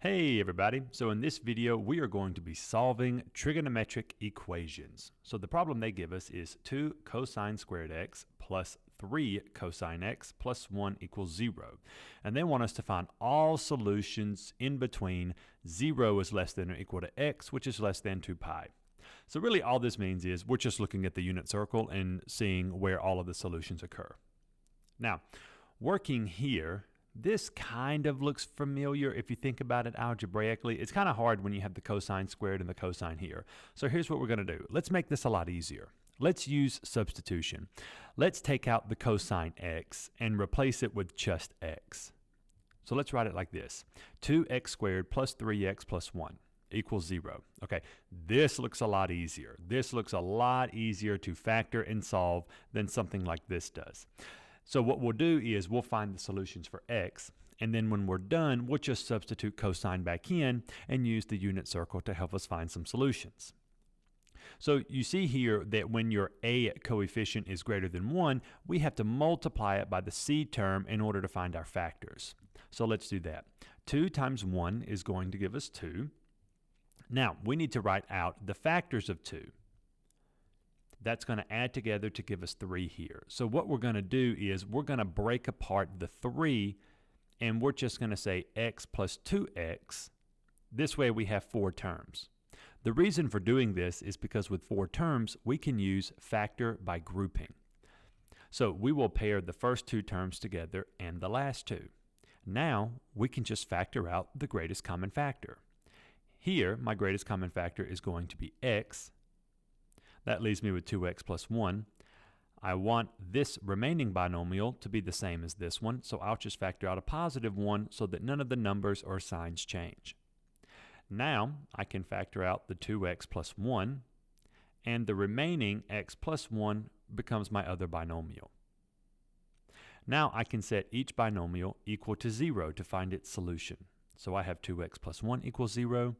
Hey everybody, so in this video we are going to be solving trigonometric equations. So the problem they give us is 2 cosine squared x plus 3 cosine x plus 1 equals 0. And they want us to find all solutions in between 0 is less than or equal to x, which is less than 2 pi. So really all this means is we're just looking at the unit circle and seeing where all of the solutions occur. Now, working here, this kind of looks familiar if you think about it algebraically. It's kind of hard when you have the cosine squared and the cosine here. So here's what we're going to do. Let's make this a lot easier. Let's use substitution. Let's take out the cosine x and replace it with just x. So let's write it like this. 2x squared plus 3x plus 1 equals 0. Okay, this looks a lot easier. This looks a lot easier to factor and solve than something like this does. So what we'll do is we'll find the solutions for x, and then when we're done, we'll just substitute cosine back in and use the unit circle to help us find some solutions. So you see here that when your a coefficient is greater than 1, we have to multiply it by the c term in order to find our factors. So let's do that. 2 times 1 is going to give us 2. Now, we need to write out the factors of 2. That's going to add together to give us 3 here. So what we're going to do is we're going to break apart the 3, and we're just going to say x plus 2x. This way we have 4 terms. The reason for doing this is because with 4 terms, we can use factor by grouping. So we will pair the first 2 terms together and the last 2. Now we can just factor out the greatest common factor. Here, my greatest common factor is going to be x. That leaves me with 2x plus 1. I want this remaining binomial to be the same as this one, so I'll just factor out a positive 1 so that none of the numbers or signs change. Now, I can factor out the 2x plus 1, and the remaining x plus 1 becomes my other binomial. Now I can set each binomial equal to 0 to find its solution. So I have 2x plus 1 equals 0,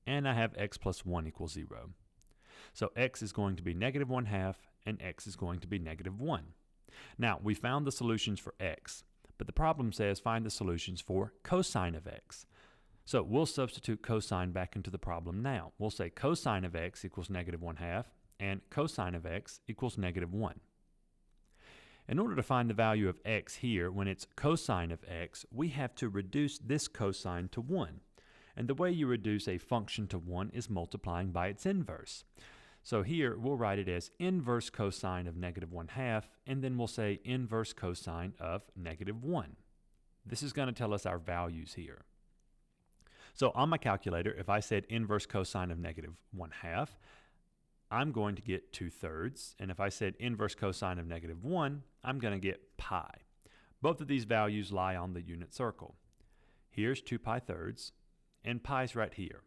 and I have x plus 1 equals 0. So x is going to be negative 1/2 and x is going to be negative 1. Now we found the solutions for x, but the problem says find the solutions for cosine of x. So we'll substitute cosine back into the problem now. We'll say cosine of x equals negative 1/2 and cosine of x equals negative 1. In order to find the value of x here when it's cosine of x, we have to reduce this cosine to 1. And the way you reduce a function to 1 is multiplying by its inverse. So here we'll write it as inverse cosine of negative 1/2, and then we'll say inverse cosine of negative 1. This is going to tell us our values here. So on my calculator, if I said inverse cosine of negative 1/2, I'm going to get 2/3. And if I said inverse cosine of negative 1, I'm going to get pi. Both of these values lie on the unit circle. Here's 2 pi thirds. And pi's right here.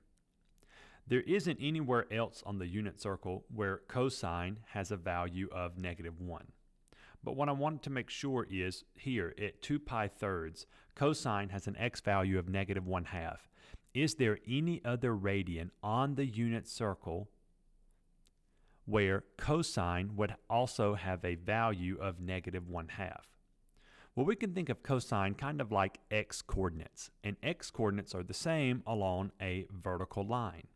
There isn't anywhere else on the unit circle where cosine has a value of negative 1. But what I wanted to make sure is here at 2 pi thirds, cosine has an x value of negative 1/2. Is there any other radian on the unit circle where cosine would also have a value of negative 1/2? Well, we can think of cosine kind of like x coordinates, and x coordinates are the same along a vertical line.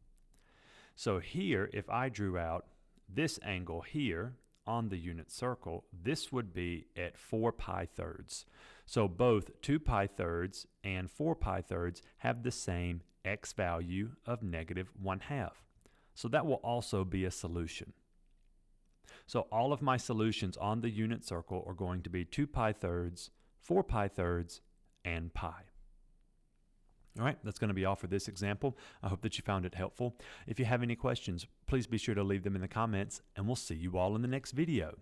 So here, if I drew out this angle here on the unit circle, this would be at 4 pi thirds. So both 2 pi thirds and 4 pi thirds have the same x value of negative 1/2. So that will also be a solution. So all of my solutions on the unit circle are going to be 2 pi thirds, 4 pi thirds, and pi. All right, that's going to be all for this example. I hope that you found it helpful. If you have any questions, please be sure to leave them in the comments, and we'll see you all in the next video.